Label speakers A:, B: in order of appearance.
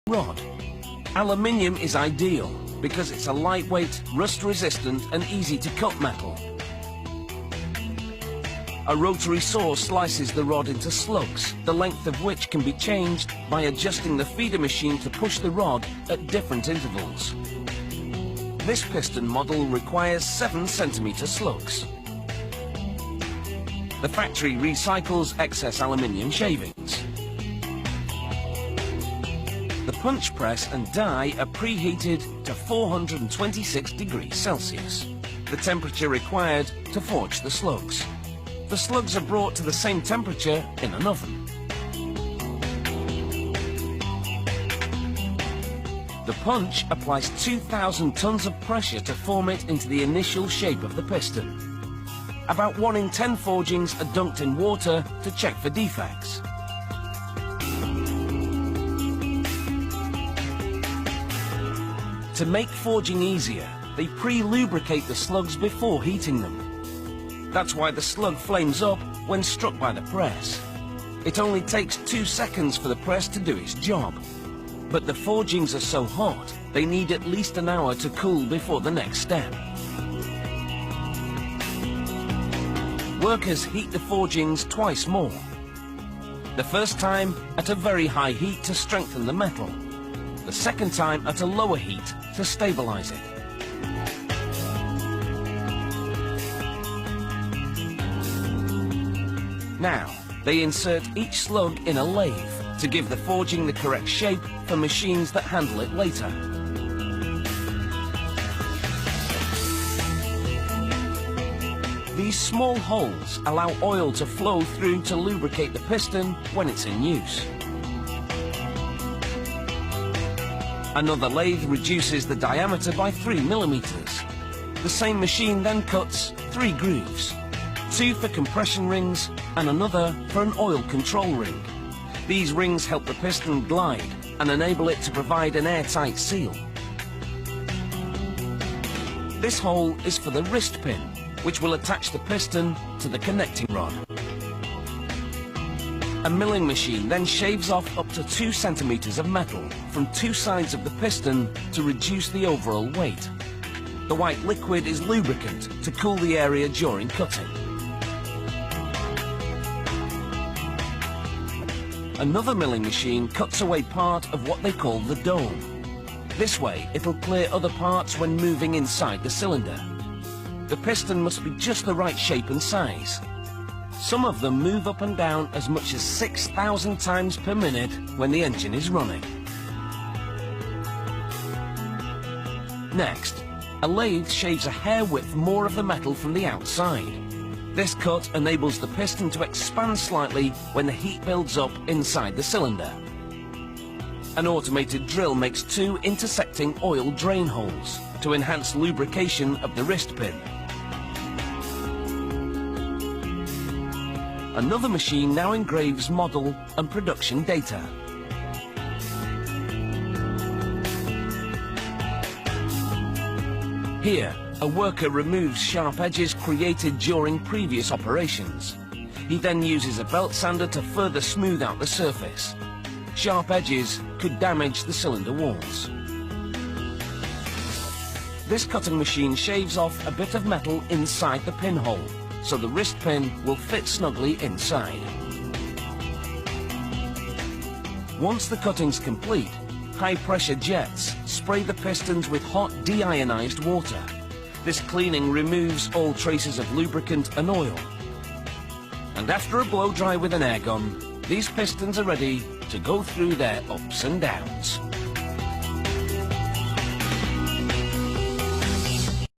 A: rod. Aluminium is ideal because it's a lightweight, rust-resistant and easy-to-cut metal. A rotary saw slices the rod into slugs, the length of which can be changed by adjusting the feeder machine to push the rod at different intervals. This piston model requires 7 cm slugs. The factory recycles excess aluminium shavings. The punch press and die are preheated to 426 degrees Celsius, the temperature required to forge the slugs. The slugs are brought to the same temperature in an oven. The punch applies 2,000 tons of pressure to form it into the initial shape of the piston. About 1 in 10 forgings are dunked in water to check for defects. To make forging easier, they pre-lubricate the slugs before heating them. That's why the slug flames up when struck by the press. It only takes 2 seconds for the press to do its job. But the forgings are so hot, they need at least an hour to cool before the next step. Workers heat the forgings twice more. The first time at a very high heat to strengthen the metal. The second time at a lower heat to stabilize it. Now, they insert each slug in a lathe to give the forging the correct shape for machines that handle it later. These small holes allow oil to flow through to lubricate the piston when it's in use. Another lathe reduces the diameter by 3 mm. The same machine then cuts 3 grooves. 2 for compression rings and another for an oil control ring. These rings help the piston glide and enable it to provide an airtight seal. This hole is for the wrist pin, which will attach the piston to the connecting rod. A milling machine then shaves off up to 2 cm of metal from 2 sides of the piston to reduce the overall weight. The white liquid is lubricant to cool the area during cutting. Another milling machine cuts away part of what they call the dome. This way, it'll clear other parts when moving inside the cylinder. The piston must be just the right shape and size. Some of them move up and down as much as 6,000 times per minute when the engine is running. Next, a lathe shaves a hair width more of the metal from the outside. This cut enables the piston to expand slightly when the heat builds up inside the cylinder. An automated drill makes 2 intersecting oil drain holes to enhance lubrication of the wrist pin. Another machine now engraves model and production data. Here, a worker removes sharp edges created during previous operations. He then uses a belt sander to further smooth out the surface. Sharp edges could damage the cylinder walls. This cutting machine shaves off a bit of metal inside the pinhole, so the wrist pin will fit snugly inside. Once the cutting's complete, high-pressure jets spray the pistons with hot deionized water. This cleaning removes all traces of lubricant and oil. And after a blow dry with an air gun, these pistons are ready to go through their ups and downs.